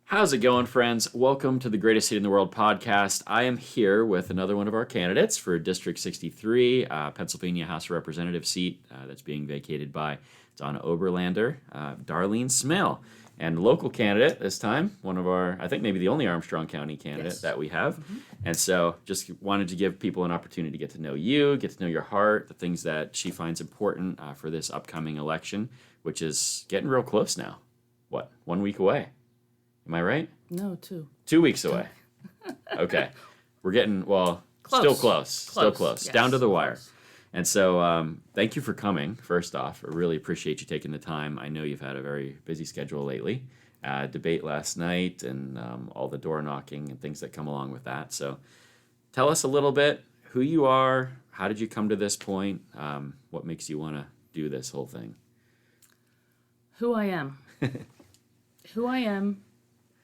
How's it going, friends? Welcome to the Greatest City in the World podcast. I am here with another one of our candidates for District 63, Pennsylvania House of Representative seat that's being vacated by Donna Oberlander, Darlene Smail, and local candidate this time, one of our, I think maybe the only Armstrong County candidate that we have. And so just wanted to give people an opportunity to get to know you, get to know your heart, the things that she finds important for this upcoming election, which is getting real close now. What, 1 week away? Am I right? No, 2. 2 weeks away. Okay. We're getting, well, Close. still close. Still close. Yes. Down to the wire. And so thank you for coming, first off. I really appreciate you taking the time. I know you've had a very busy schedule lately. Debate last night and all the door knocking and things that come along with that. So tell us a little bit who you are, how did you come to this point, what makes you want to do this whole thing? Who I am. Who I am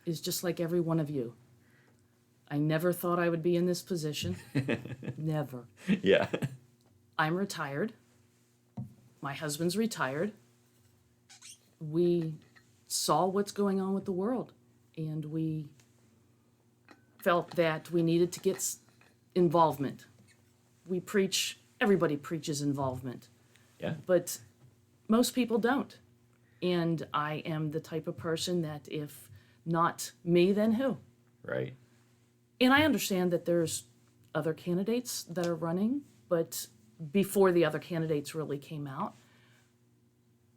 is just like every one of you. I never thought I would be in this position. Never. Yeah. I'm retired. My husband's retired. We saw what's going on with the world, and we felt that we needed to get involvement. Everybody preaches involvement, Yeah. but most people don't. And I am the type of person that if not me, then who? Right. And I understand that there's other candidates that are running, but before the other candidates really came out,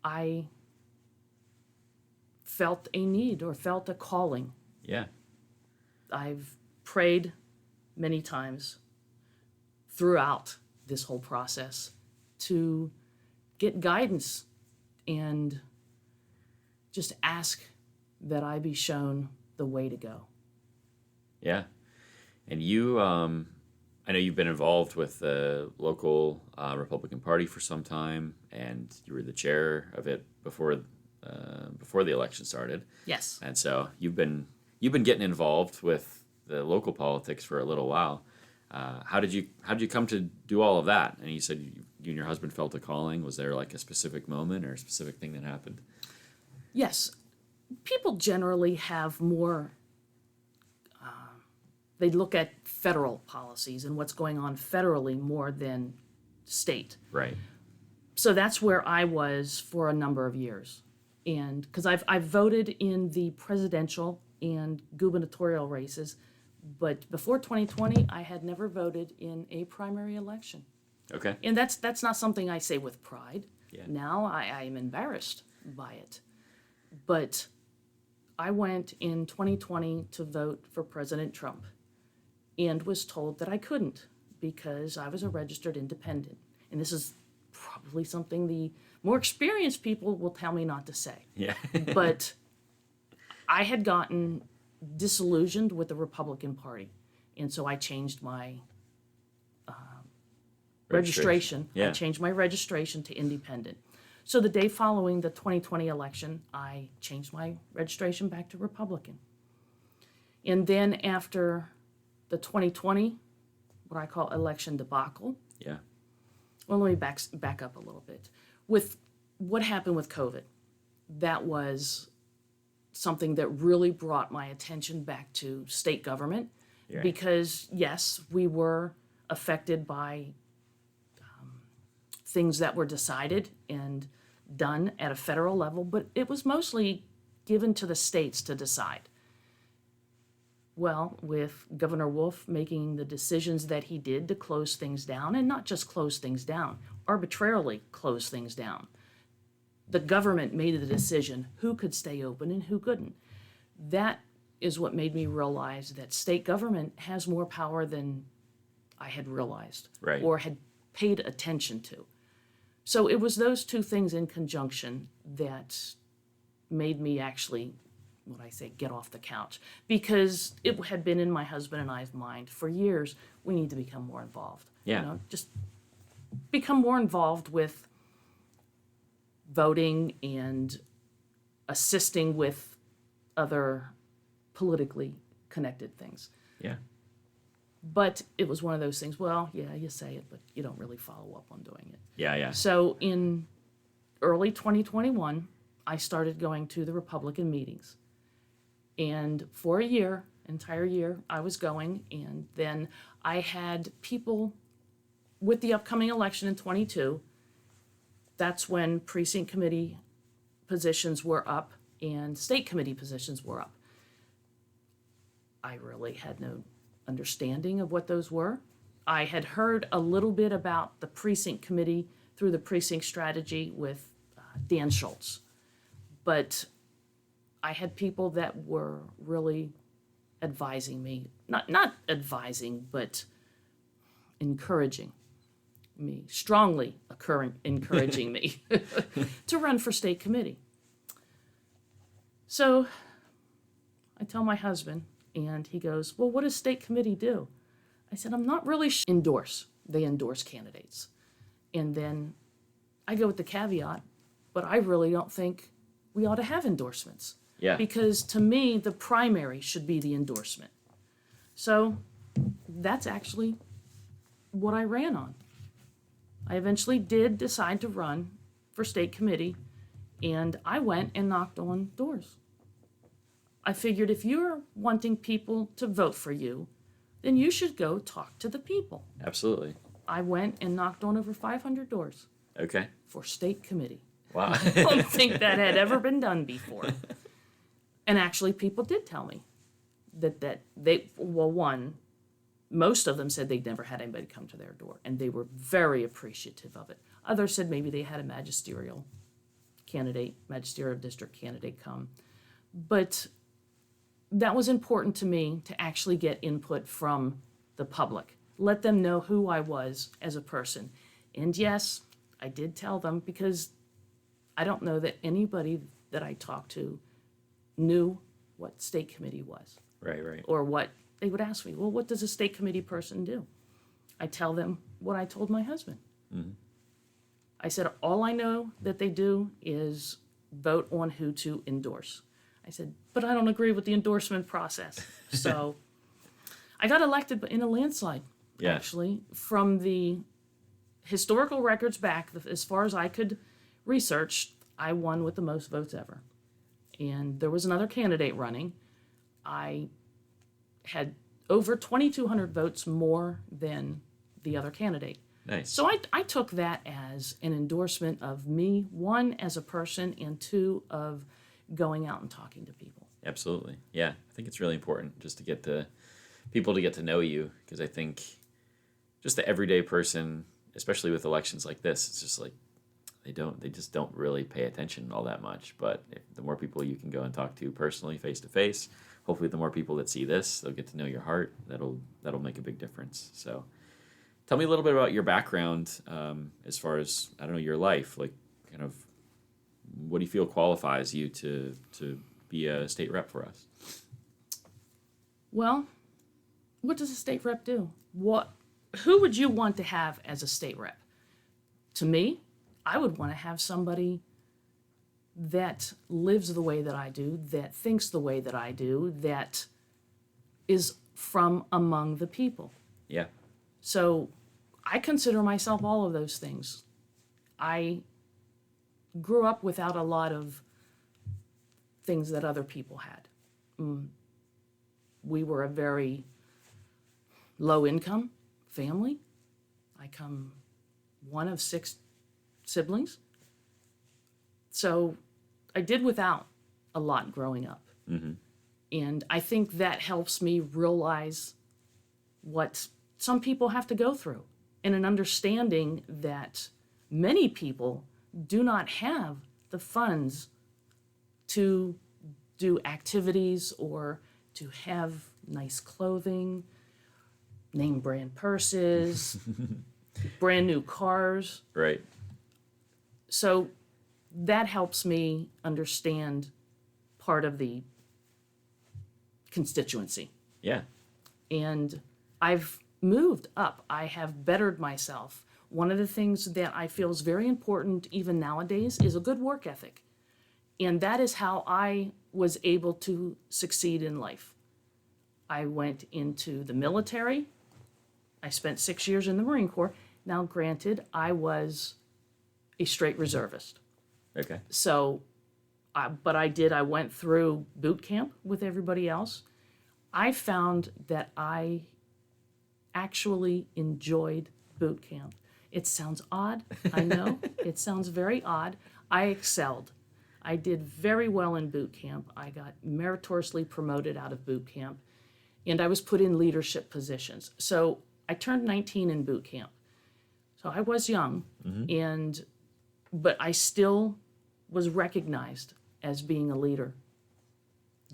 I felt a need or felt a calling. Yeah. I've prayed many times throughout this whole process to get guidance and just ask that I be shown the way to go. Yeah. And you, I know you've been involved with the local Republican Party for some time, and you were the chair of it before the election started. Yes. And so you've been getting involved with the local politics for a little while. How did you come to do all of that? And you said you and your husband felt a calling. Was there like a specific moment or a specific thing that happened? Yes. People generally have more, they look at federal policies and what's going on federally more than state. Right. So that's where I was for a number of years. And because I've voted in the presidential and gubernatorial races, but before 2020, I had never voted in a primary election. Okay. And that's not something I say with pride. Yeah. Now I am embarrassed by it. But I went in 2020 to vote for President Trump and was told that I couldn't because I was a registered independent. And this is probably something the more experienced people will tell me not to say. Yeah. But I had gotten disillusioned with the Republican Party. And so I changed my registration. Yeah. I changed my registration to independent. So the day following the 2020 election, I changed my registration back to Republican. And then after the 2020, what I call election debacle, Yeah. well, let me back up a little bit. With what happened with COVID, that was something that really brought my attention back to state government. Yeah. Because, yes, we were affected by things that were decided and done at a federal level, but it was mostly given to the states to decide. Well, with Governor Wolf making the decisions that he did to close things down, and not just close things down, arbitrarily close things down. The government made the decision who could stay open and who couldn't. That is what made me realize that state government has more power than I had realized Right. or had paid attention to. So it was those two things in conjunction that made me actually, what I say, get off the couch. Because it had been in my husband and I's mind for years, we need to become more involved. Yeah. Just become more involved with voting and assisting with other politically connected things. Yeah. But it was one of those things, well, yeah, you say it, but you don't really follow up on doing it. Yeah. Yeah. So in early 2021, I started going to the Republican meetings. And for a year, entire year, I was going, and then I had people with the upcoming election in 22. That's when precinct committee positions were up and state committee positions were up. I really had no understanding of what those were. I had heard a little bit about the precinct committee through the precinct strategy with Dan Schultz, but I had people that were really advising me, not advising, but encouraging me, strongly encouraging me to run for state committee. So I tell my husband, and he goes, well, what does state committee do? I said, I'm not really endorse. They endorse candidates. And then I go with the caveat, but I really don't think we ought to have endorsements. Yeah. Because to me, the primary should be the endorsement. So that's actually what I ran on. I eventually did decide to run for state committee, and I went and knocked on doors. I figured if you're wanting people to vote for you, then you should go talk to the people. Absolutely. I went and knocked on over 500 doors Okay. for state committee. Wow. I don't think that had ever been done before. And actually, people did tell me that they, well, one, most of them said they'd never had anybody come to their door, and they were very appreciative of it. Others said maybe they had a magisterial district candidate come. But that was important to me to actually get input from the public, let them know who I was as a person. And yes, I did tell them, because I don't know that anybody that I talked to knew what state committee was. Right. Or what they would ask me, well, what does a state committee person do? I tell them what I told my husband. Mm-hmm. I said, all I know that they do is vote on who to endorse. I said, but I don't agree with the endorsement process. So I got elected in a landslide, actually, from the historical records back, as far as I could research. I won with the most votes ever. And there was another candidate running. I had over 2,200 votes more than the other candidate. Nice. So I took that as an endorsement of me, one, as a person, and two, of going out and talking to people. Absolutely. Yeah. I think it's really important just to get people to get to know you, because I think just the everyday person, especially with elections like this, it's just like they just don't really pay attention all that much. But the more people you can go and talk to personally, face to face, hopefully the more people that see this, they'll get to know your heart. That'll make a big difference. So tell me a little bit about your background, as far as, I don't know, your life, like kind of what do you feel qualifies you to be a state rep for us? Well, what does a state rep do? Who would you want to have as a state rep? To me, I would want to have somebody that lives the way that I do, that thinks the way that I do, that is from among the people. Yeah. So I consider myself all of those things. I grew up without a lot of things that other people had. We were a very low-income family. I come one of 6 siblings. So I did without a lot growing up. Mm-hmm. And I think that helps me realize what some people have to go through, and an understanding that many people do not have the funds to do activities or to have nice clothing, name brand purses, brand new cars. Right. So that helps me understand part of the constituency. Yeah. And I've moved up. I have bettered myself. One of the things that I feel is very important even nowadays is a good work ethic. And that is how I was able to succeed in life. I went into the military. I spent 6 years in the Marine Corps. Now, granted, I was a straight reservist. Okay. So but I went through boot camp with everybody else. I found that I actually enjoyed boot camp. It sounds odd, I know. It sounds very odd. I excelled. I did very well in boot camp. I got meritoriously promoted out of boot camp, and I was put in leadership positions. So I turned 19 in boot camp. So I was young, but I still was recognized as being a leader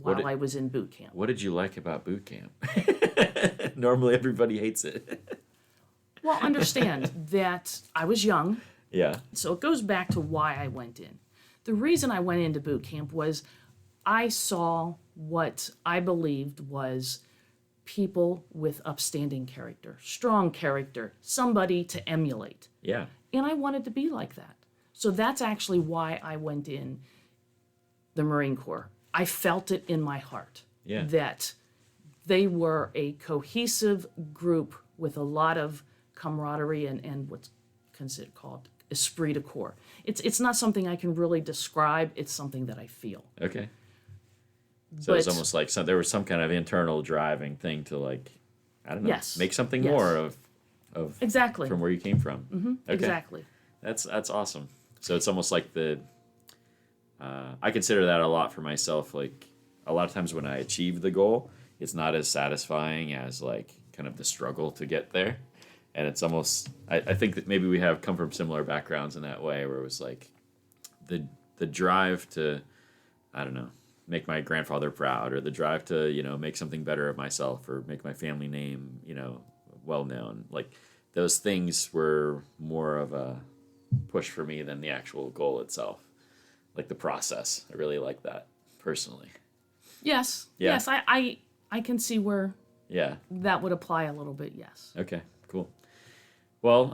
while I was in boot camp. What did you like about boot camp? Normally everybody hates it. Well, understand that I was young, Yeah. so it goes back to why I went in. The reason I went into boot camp was I saw what I believed was people with upstanding character, strong character, somebody to emulate. Yeah. And I wanted to be like that. So that's actually why I went in the Marine Corps. I felt it in my heart that they were a cohesive group with a lot of camaraderie and what's called esprit de corps. It's not something I can really describe. It's something that I feel. Okay. So it's almost like there was some kind of internal driving thing to, like, I don't know, make something more of exactly from where you came from. Mm-hmm. Okay. Exactly. That's awesome. So it's almost like I consider that a lot for myself. Like, a lot of times when I achieve the goal, it's not as satisfying as, like, kind of the struggle to get there. And it's almost, I think that maybe we have come from similar backgrounds in that way, where it was like the drive to, I don't know, make my grandfather proud, or the drive to, make something better of myself, or make my family name, well known. Like, those things were more of a push for me than the actual goal itself. Like the process. I really like that personally. Yes. Yeah. Yes, I can see where that would apply a little bit, yes. Okay, cool. Well,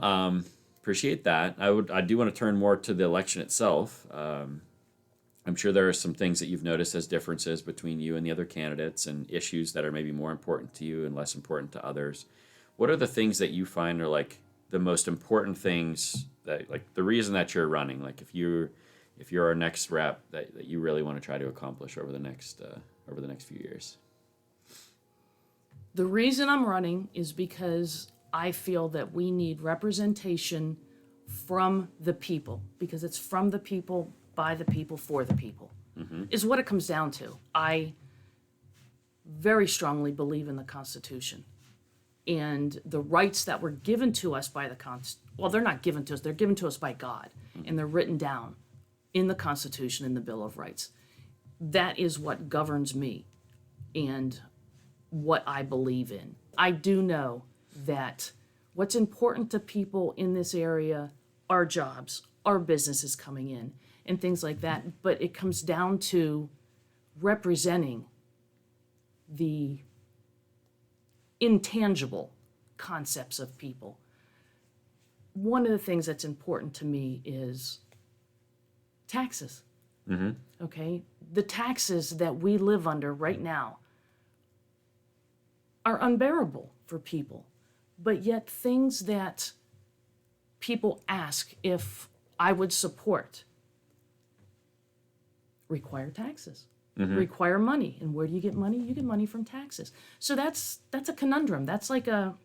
appreciate that. I do want to turn more to the election itself. I'm sure there are some things that you've noticed as differences between you and the other candidates, and issues that are maybe more important to you and less important to others. What are the things that you find are, like, the most important things that, like, the reason that you're running, like, if you're our next rep, that you really want to try to accomplish over the next few years? The reason I'm running is because I feel that we need representation from the people, because it's from the people, by the people, for the people, is what it comes down to. I very strongly believe in the Constitution and the rights that were given to us by the well, they're not given to us, they're given to us by God, and they're written down in the Constitution, in the Bill of Rights. That is what governs me and what I believe in. I do know that what's important to people in this area are jobs, are businesses coming in, and things like that. But it comes down to representing the intangible concepts of people. One of the things that's important to me is taxes. Okay? The taxes that we live under right now are unbearable for people, but yet things that people ask if I would support require taxes, require money. And where do you get money? You get money from taxes. So that's a conundrum. That's like a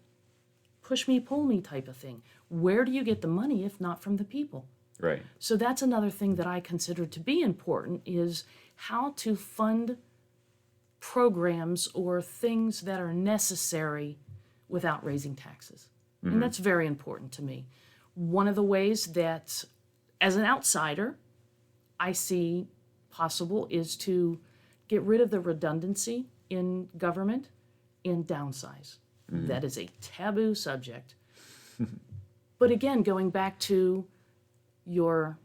push me, pull me type of thing. Where do you get the money if not from the people? Right. So that's another thing that I consider to be important, is how to fund programs or things that are necessary without raising taxes. And that's very important to me. One of the ways that, as an outsider, I see possible is to get rid of the redundancy in government and downsize. That is a taboo subject. But again, going back to your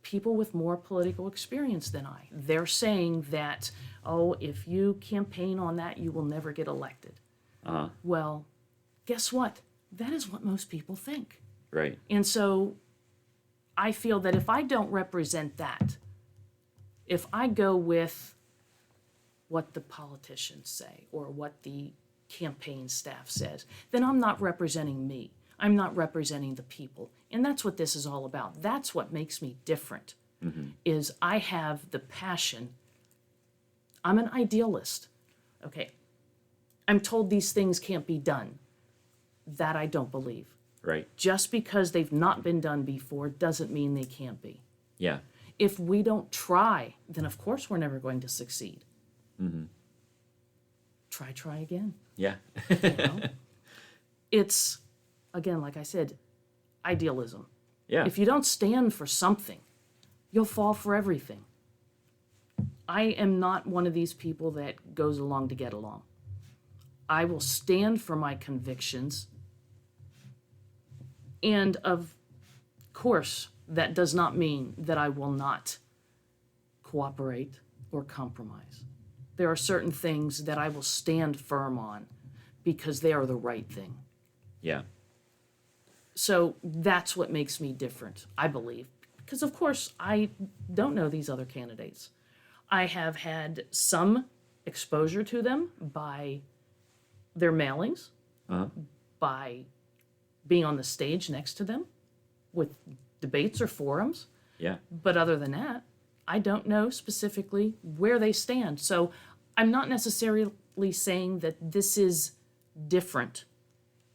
people with more political experience than I, they're saying that, oh, if you campaign on that, you will never get elected. Well, guess what? That is what most people think. Right. And so I feel that if I don't represent that, if I go with what the politicians say or what the campaign staff says, then I'm not representing me. I'm not representing the people. And that's what this is all about. That's what makes me different is I have the passion. I'm an idealist. Okay. I'm told these things can't be done. That I don't believe. Right. Just because they've not been done before doesn't mean they can't be. Yeah. If we don't try, then of course we're never going to succeed. Try again. Yeah. You know? It's, again, like I said, idealism. Yeah. If you don't stand for something, you'll fall for everything. I am not one of these people that goes along to get along. I will stand for my convictions. And of course, that does not mean that I will not cooperate or compromise. There are certain things that I will stand firm on because they are the right thing. Yeah. So that's what makes me different, I believe. Because, of course, I don't know these other candidates. I have had some exposure to them by their mailings, by being on the stage next to them with debates or forums. Yeah. But other than that, I don't know specifically where they stand. So I'm not necessarily saying that this is different,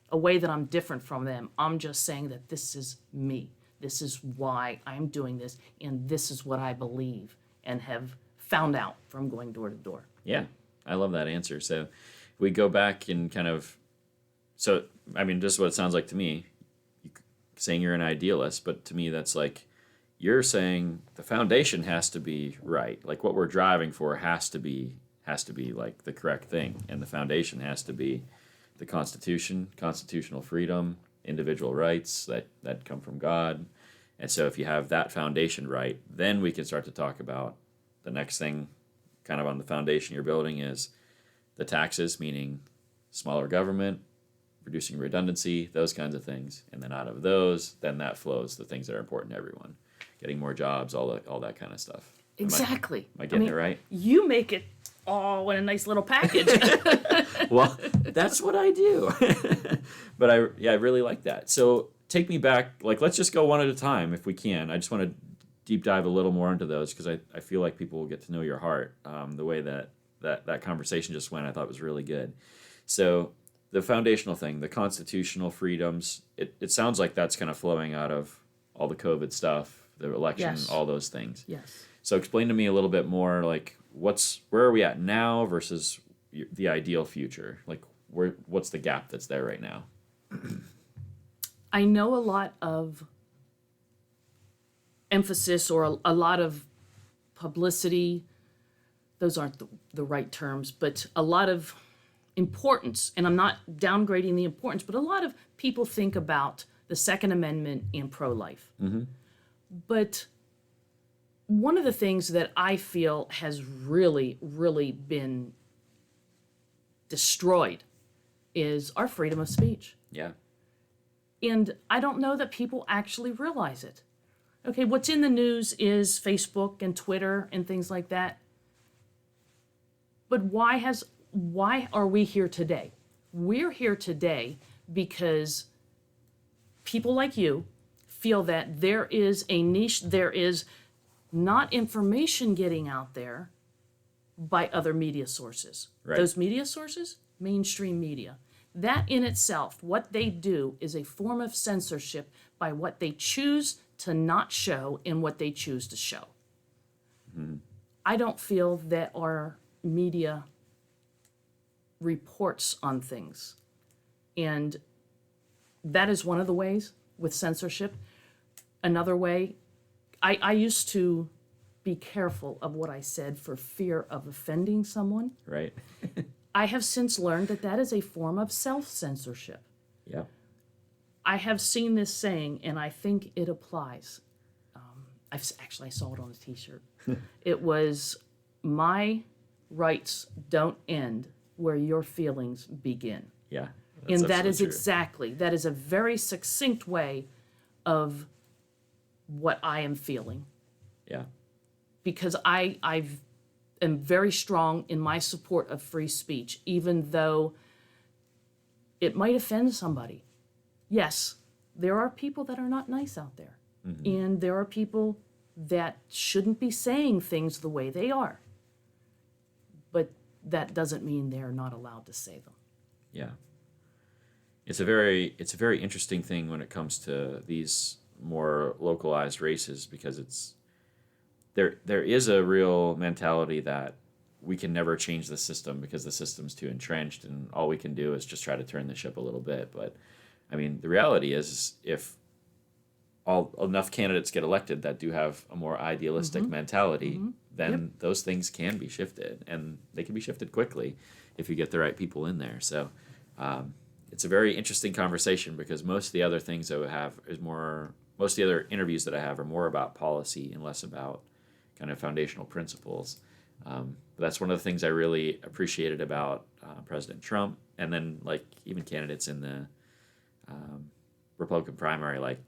a way that I'm different from them. I'm just saying that this is me. This is why I'm doing this, and this is what I believe and have found out from going door to door. Yeah. I love that answer. So if we go back and kind of, so, I mean, this is what it sounds like to me. Saying you're an idealist, but to me that's like you're saying the foundation has to be right. Like what we're driving for has to be like the correct thing, and the foundation has to be the Constitution, constitutional freedom, individual rights that come from God. And so if you have that foundation right, then we can start to talk about the next thing kind of on the foundation you're building is the taxes, meaning smaller government, reducing redundancy, those kinds of things. And then out of those, then that flows the things that are important to everyone. Getting more jobs, all that kind of stuff. Exactly. Am I getting it right? You make it all in a nice little package. Well, that's what I do. But I really like that. So take me back, like let's just go one at a time if we can. I just want to deep dive a little more into those because I feel like people will get to know your heart. The way that conversation just went, I thought was really good. So the foundational thing, the constitutional freedoms, it sounds like that's kind of flowing out of all the COVID stuff, the election, Yes. all those things. Yes. So explain to me a little bit more, like where are we at now versus the ideal future? Like what's the gap that's there right now? I know a lot of emphasis or a lot of publicity. Those aren't the right terms, but a lot of importance, and I'm not downgrading the importance, but a lot of people think about the Second Amendment and pro-life. But one of the things that I feel has really, really been destroyed is our freedom of speech. Yeah. And I don't know that people actually realize it. Okay, what's in the news is Facebook and Twitter and things like that. But why are we here today? We're here today because people like you feel that there is a niche, there is not information getting out there by other media sources. Right. Those media sources, mainstream media. That in itself, what they do is a form of censorship by what they choose to not show and what they choose to show. I don't feel that our media reports on things. And that is one of the ways with censorship. Another way, I used to be careful of what I said for fear of offending someone. Right. I have since learned that that is a form of self-censorship. Yeah. I have seen this saying, and I think it applies. I saw it on a T-shirt. It was, "My rights don't end where your feelings begin." Yeah. And that is absolutely true. that is a very succinct way of what I am feeling. Yeah. Because I am very strong in my support of free speech, even though it might offend somebody. Yes, there are people that are not nice out there. And there are people that shouldn't be saying things the way they are. But that doesn't mean they're not allowed to say them. Yeah. It's a very interesting thing when it comes to these more localized races, because there is a real mentality that we can never change the system because the system's too entrenched, and all we can do is just try to turn the ship a little bit. But I mean, the reality is, if enough candidates get elected that do have a more idealistic mentality, then those things can be shifted, and they can be shifted quickly if you get the right people in there. So it's a very interesting conversation, because most of the other things that we have most of the other interviews that I have are more about policy and less about kind of foundational principles. But that's one of the things I really appreciated about President Trump, and then like even candidates in the Republican primary, like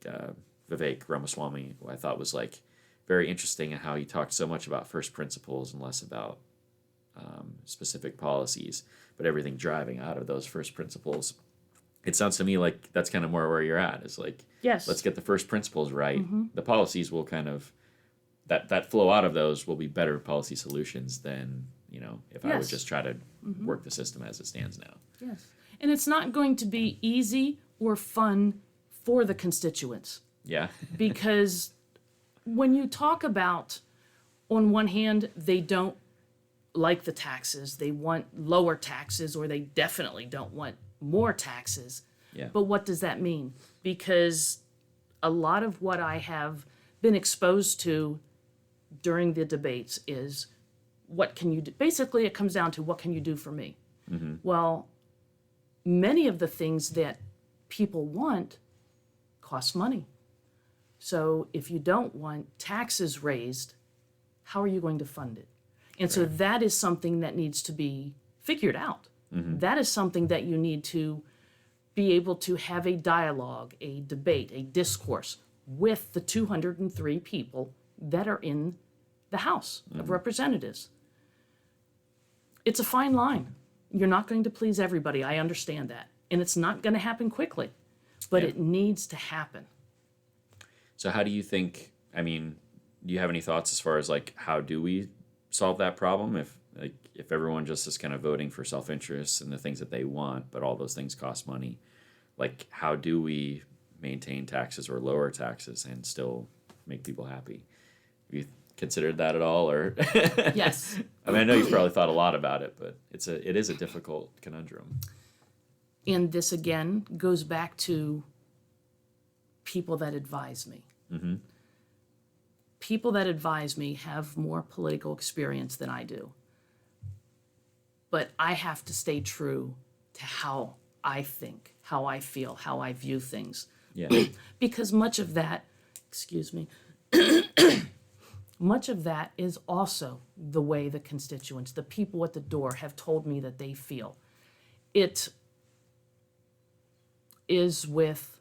Vivek Ramaswamy, who I thought was like very interesting in how he talked so much about first principles and less about specific policies, but everything driving out of those first principles. It sounds to me like that's kind of more where you're at. Is like, yes, let's get the first principles right. The policies will kind of that flow out of those will be better policy solutions than, if I would just try to work the system as it stands now. Yes. And it's not going to be easy or fun for the constituents. Yeah. Because when you talk about, on one hand, they don't like the taxes, they want lower taxes, or they definitely don't want more taxes. Yeah. But what does that mean? Because a lot of what I have been exposed to during the debates is, what can you do? Basically, it comes down to, what can you do for me? Well, many of the things that people want cost money. So if you don't want taxes raised, how are you going to fund it? And so that is something that needs to be figured out. That is something that you need to be able to have a dialogue, a debate, a discourse with the 203 people that are in the House of Representatives. It's a fine line. You're not going to please everybody. I understand that. And it's not going to happen quickly, but it needs to happen. So how do you think, do you have any thoughts as far as like, how do we solve that problem? If everyone just is kind of voting for self-interest and the things that they want, but all those things cost money, like how do we maintain taxes or lower taxes and still make people happy? Have you considered that at all, or? Yes. I know you've probably thought a lot about it, but it is a difficult conundrum. And this again goes back to people that advise me. People that advise me have more political experience than I do. But I have to stay true to how I think, how I feel, how I view things. Yeah. Because much of that, much of that is also the way the constituents, the people at the door, have told me that they feel. It is with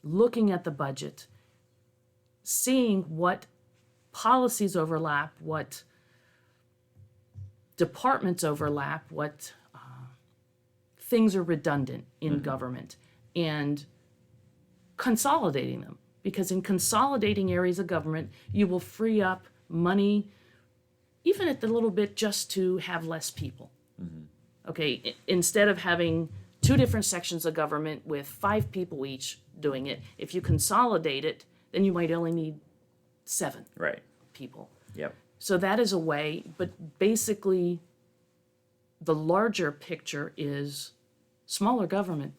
looking at the budget, seeing what policies overlap, what departments overlap, what things are redundant in government, and consolidating them. Because in consolidating areas of government, you will free up money, even at the little bit, just to have less people. Okay, instead of having two different sections of government with 5 people each doing it, if you consolidate it, then you might only need 7 people. Yep. So that is a way, but basically the larger picture is smaller government.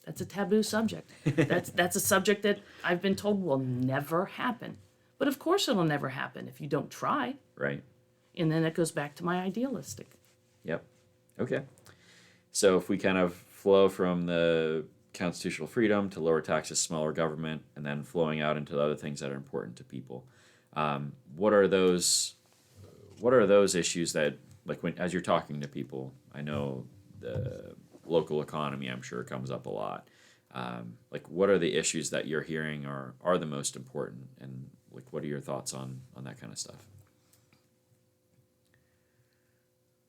That's a taboo subject. That's a subject that I've been told will never happen. But of course it'll never happen if you don't try. Right. And then it goes back to my idealistic. Yep. Okay. So if we kind of flow from the constitutional freedom to lower taxes, smaller government, and then flowing out into the other things that are important to people, what are those issues that, like, when as you're talking to people, I know the local economy, I'm sure, comes up a lot. Like, what are the issues that you're hearing are the most important, and like, what are your thoughts on that kind of stuff?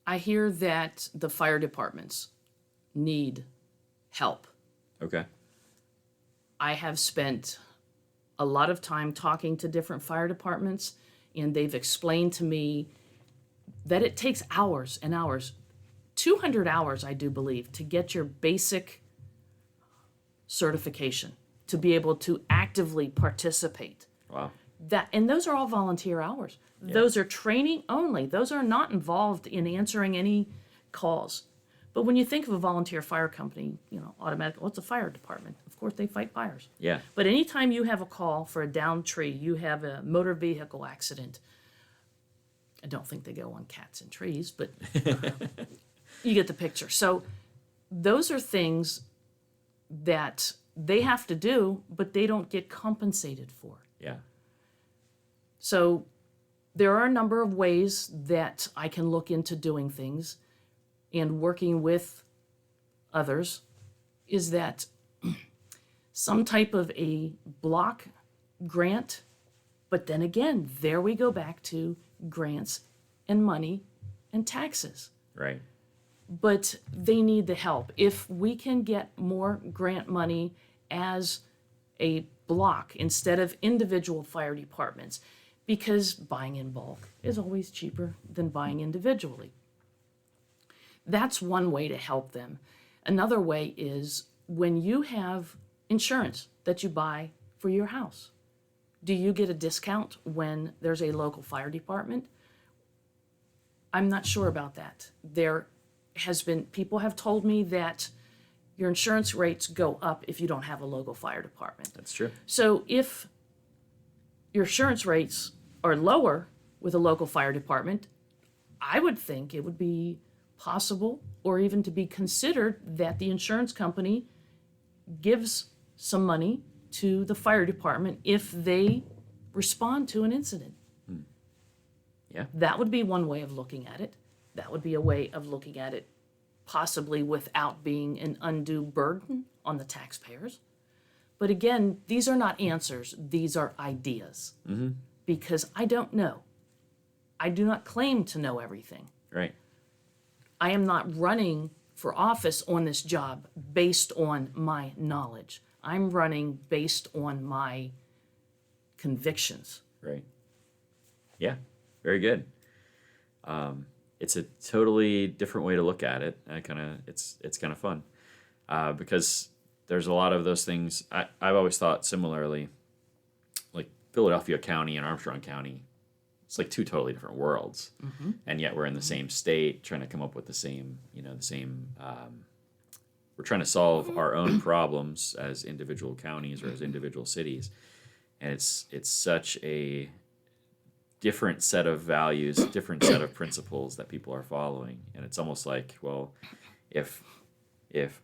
I hear that the fire departments need help. Okay. I have spent a lot of time talking to different fire departments, and they've explained to me that it takes hours and hours, 200 hours, I do believe, to get your basic certification, to be able to actively participate. Wow. And those are all volunteer hours. Yeah. Those are training only. Those are not involved in answering any calls. But when you think of a volunteer fire company, automatically, what's a fire department? Of course, they fight fires. Yeah. But anytime you have a call for a downed tree, you have a motor vehicle accident. I don't think they go on cats and trees, but you get the picture. So those are things that they have to do, but they don't get compensated for. Yeah. So there are a number of ways that I can look into doing things, and working with others is that some type of a block grant, but then again, there we go back to grants and money and taxes. Right. But they need the help. If we can get more grant money as a block instead of individual fire departments, because buying in bulk is always cheaper than buying individually. That's one way to help them. Another way is when you have insurance that you buy for your house. Do you get a discount when there's a local fire department? I'm not sure about that. People have told me that your insurance rates go up if you don't have a local fire department. That's true. So if your insurance rates are lower with a local fire department, I would think it would be possible or even to be considered that the insurance company gives some money to the fire department if they respond to an incident. Yeah. That would be one way of looking at it. That would be a way of looking at it possibly without being an undue burden on the taxpayers. But again, these are not answers. These are ideas. Because I don't know. I do not claim to know everything. Right. I am not running for office on this job based on my knowledge. I'm running based on my convictions. Right. Yeah. Very good. It's a totally different way to look at it. It's kind of fun because there's a lot of those things. I've always thought similarly, like Philadelphia County and Armstrong County. It's like two totally different worlds, and yet we're in the same state, trying to come up with the same. We're trying to solve our own problems as individual counties or as individual cities, and it's such a different set of values, different set of principles that people are following, and it's almost like, well, if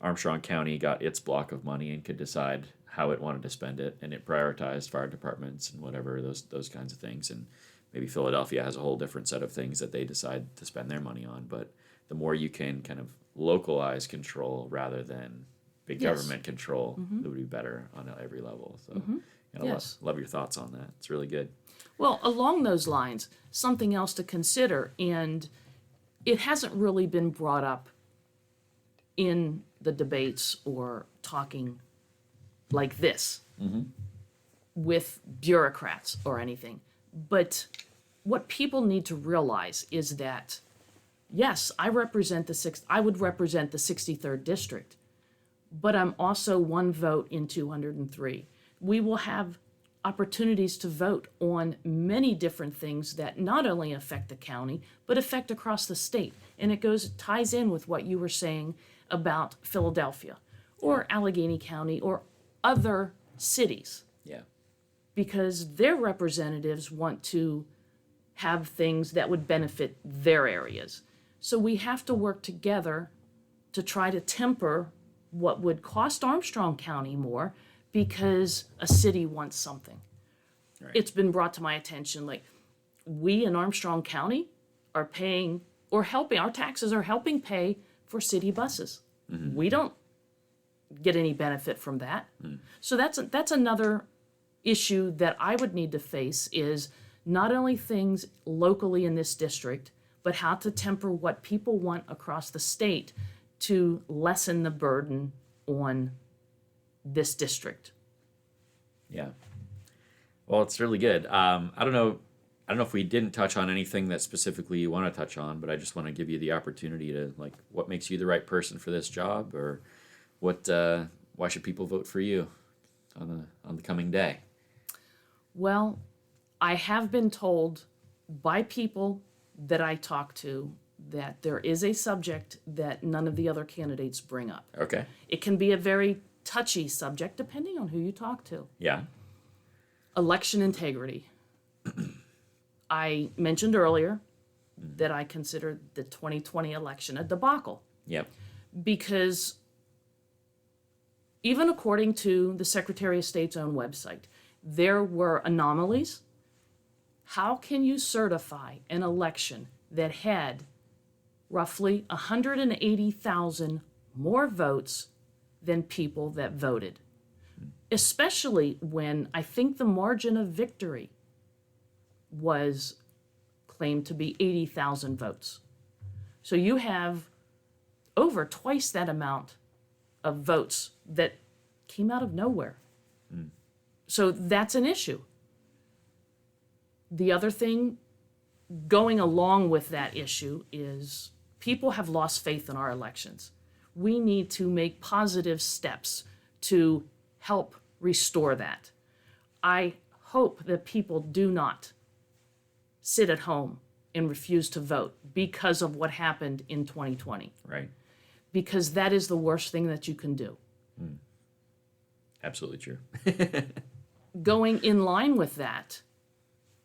Armstrong County got its block of money and could decide how it wanted to spend it, and it prioritized fire departments and whatever those kinds of things, and maybe Philadelphia has a whole different set of things that they decide to spend their money on. But the more you can kind of localize control rather than big government control, it would be better on every level. So I love your thoughts on that. It's really good. Well, along those lines, something else to consider, and it hasn't really been brought up in the debates or talking like this with bureaucrats or anything. But what people need to realize is that, yes, I would represent the 63rd district, but I'm also one vote in 203. We will have opportunities to vote on many different things that not only affect the county, but affect across the state. And it ties in with what you were saying about Philadelphia or Allegheny County or other cities. Yeah. Because their representatives want to have things that would benefit their areas. So we have to work together to try to temper what would cost Armstrong County more because a city wants something. Right. It's been brought to my attention, like, we in Armstrong County are paying or helping, our taxes are helping pay for city buses. We don't get any benefit from that. So that's another issue that I would need to face, is not only things locally in this district, but how to temper what people want across the state to lessen the burden on this district. Yeah. Well, it's really good. I don't know. I don't know if we didn't touch on anything that specifically you want to touch on, but I just want to give you the opportunity to like what makes you the right person for this job, or what why should people vote for you on the coming day? Well, I have been told by people that I talk to that there is a subject that none of the other candidates bring up. Okay. It can be a very touchy subject depending on who you talk to. Yeah. Election integrity. I mentioned earlier that I considered the 2020 election a debacle Yep. because even according to the Secretary of State's own website, there were anomalies. How can you certify an election that had roughly 180,000 more votes than people that voted? Especially when I think the margin of victory was claimed to be 80,000 votes. So you have over twice that amount of votes that came out of nowhere. So that's an issue. The other thing going along with that issue is people have lost faith in our elections. We need to make positive steps to help restore that. I hope that people do not sit at home and refuse to vote because of what happened in 2020, Right. because that is the worst thing that you can do. Absolutely true. Going in line with that,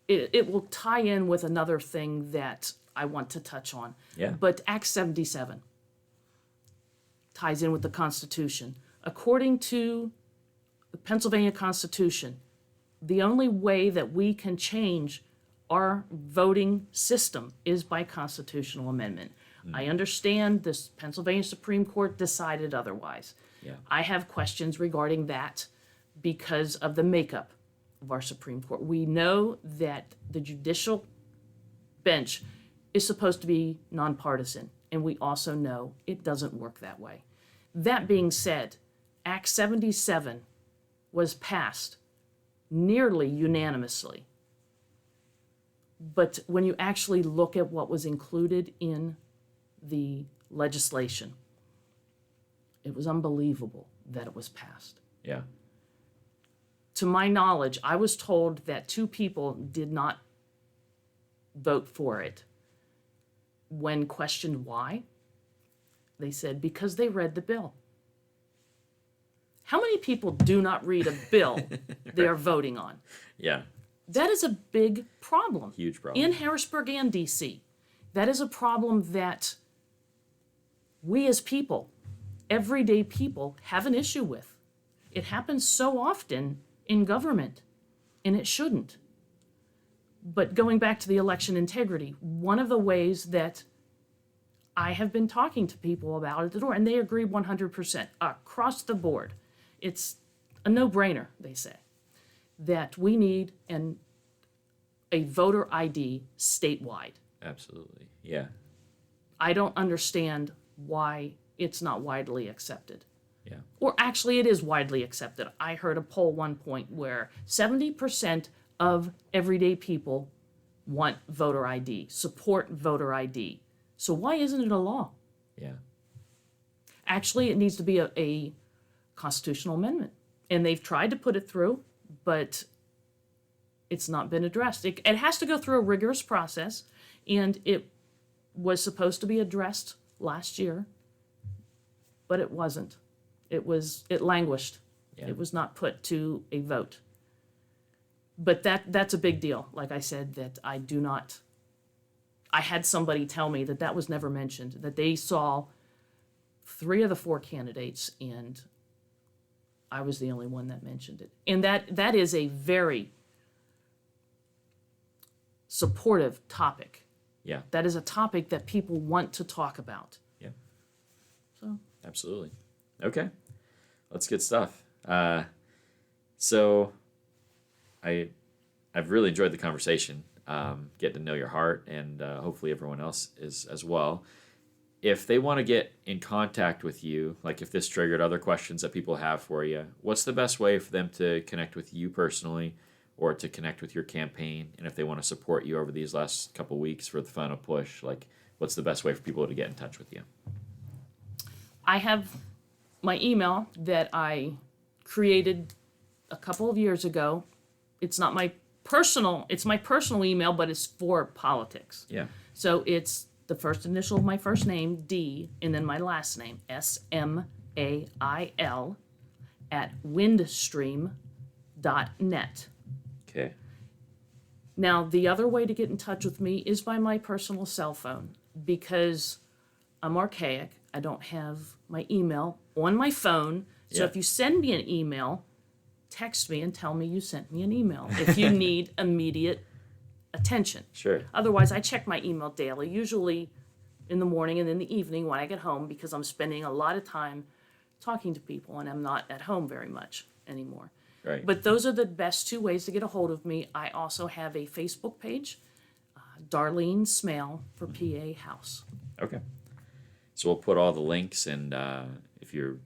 it will tie in with another thing that I want to touch on. Yeah. But Act 77 ties in with the Constitution. According to the Pennsylvania Constitution, the only way that we can change our voting system is by constitutional amendment. I understand this Pennsylvania Supreme Court decided otherwise. Yeah. I have questions regarding that because of the makeup of our Supreme Court. We know that the judicial bench is supposed to be nonpartisan, and we also know it doesn't work that way. That being said, Act 77 was passed nearly unanimously. But when you actually look at what was included in the legislation, it was unbelievable that it was passed. Yeah. To my knowledge, I was told that 2 people did not vote for it. When questioned why, they said because they read the bill. How many people do not read a bill they are voting on? Yeah. That is a big problem. Huge problem. In Harrisburg and DC. That is a problem that we as people, everyday people, have an issue with. It happens so often in government, and it shouldn't. But going back to the election integrity, one of the ways that I have been talking to people about at the door, and they agree 100% across the board. It's a no-brainer, they say, that we need a voter ID statewide. Absolutely. Yeah. I don't understand why it's not widely accepted. Yeah. Or actually, it is widely accepted. I heard a poll one point where 70% of everyday people want voter ID, support voter ID. So why isn't it a law? Yeah. Actually, it needs to be a constitutional amendment. And they've tried to put it through, but it's not been addressed. It has to go through a rigorous process, and it was supposed to be addressed last year, but it wasn't. It languished. Yeah. It was not put to a vote. But that's a big deal. Like I said, that I had somebody tell me that was never mentioned, that they saw 3 of the 4 candidates, and I was the only one that mentioned it. And that is a very supportive topic. Yeah. That is a topic that people want to talk about. Yeah. So Absolutely. Okay. That's good stuff. So I've really enjoyed the conversation, getting to know your heart, and hopefully everyone else is as well. If they want to get in contact with you, like if this triggered other questions that people have for you, what's the best way for them to connect with you personally or to connect with your campaign, and if they want to support you over these last couple weeks for the final push, like what's the best way for people to get in touch with you? I have my email that I created a couple of years ago. It's not my personal, it's my personal email, but it's for politics. Yeah. So it's the first initial of my first name, D, and then my last name, Smail, @windstream.net. Okay. Now, the other way to get in touch with me is by my personal cell phone, because I'm archaic. I don't have my email on my phone. So Yeah. if you send me an email, text me and tell me you sent me an email if you need immediate attention. Sure. Otherwise, I check my email daily, usually in the morning and in the evening when I get home, because I'm spending a lot of time talking to people and I'm not at home very much anymore. Right. But those are the best two ways to get a hold of me. I also have a Facebook page, Darlene Smail for PA House. Okay. So we'll put all the links, and if you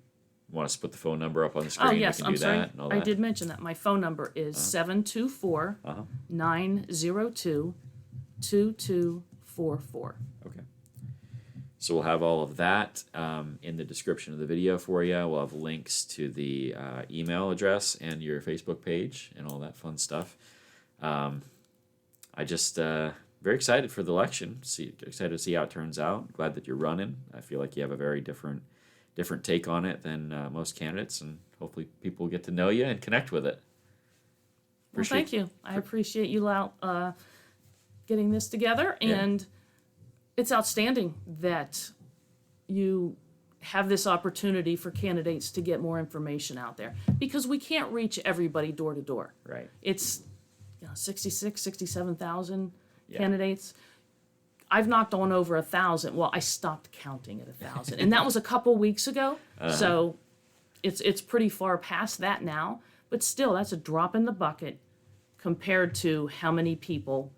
want us to put the phone number up on the screen, Oh, yes, we can I'm do sorry. that and all I that. did mention that. My phone number is 724-902-2244. Okay. So we'll have all of that in the description of the video for you. We'll have links to the email address and your Facebook page and all that fun stuff. I just very excited for the election. Excited to see how it turns out. Glad that you're running. I feel like you have a very different take on it than most candidates, and hopefully people get to know you and connect with it. Well, thank you. I appreciate you getting this together, and it's outstanding that you have this opportunity for candidates to get more information out there, because we can't reach everybody door to door. Right. It's 66, 67,000 candidates. I've knocked on over 1,000. Well, I stopped counting at 1,000, and that was a couple weeks ago. So it's pretty far past that now. But still, that's a drop in the bucket compared to how many people,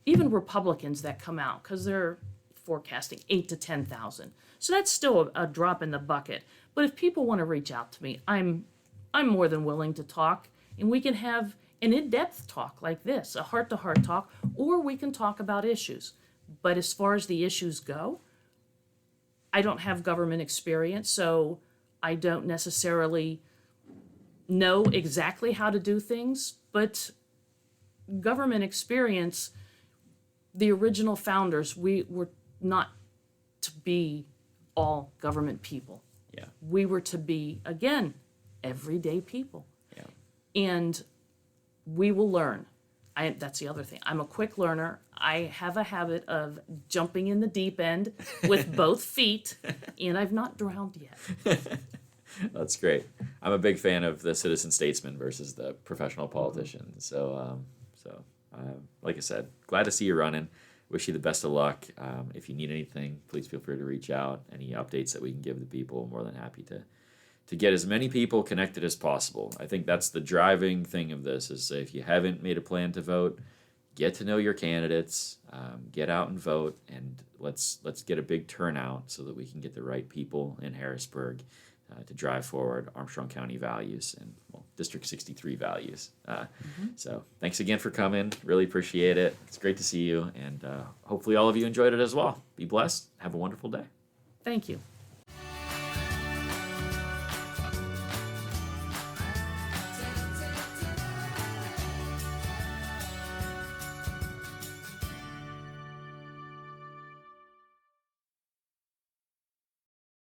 even Republicans that come out, because they're forecasting 8 to 10,000. So that's still a drop in the bucket. But if people want to reach out to me, I'm more than willing to talk, and we can have an in-depth talk like this, a heart-to-heart talk, or we can talk about issues. But as far as the issues go, I don't have government experience, so I don't necessarily know exactly how to do things. But government experience, the original founders, we were not to be all government people. Yeah. We were to be, again, everyday people. Yeah. And we will learn. That's the other thing. I'm a quick learner. I have a habit of jumping in the deep end with both feet, and I've not drowned yet. That's great. I'm a big fan of the citizen statesman versus the professional politician. So, like I said, glad to see you running. Wish you the best of luck. If you need anything, please feel free to reach out. Any updates that we can give the people, more than happy to get as many people connected as possible. I think that's the driving thing of this, is if you haven't made a plan to vote, get to know your candidates, get out and vote, and let's get a big turnout so that we can get the right people in Harrisburg to drive forward Armstrong County values and District 63 values. So thanks again for coming. Really appreciate it. It's great to see you, and hopefully all of you enjoyed it as well. Be blessed. Have a wonderful day. Thank you.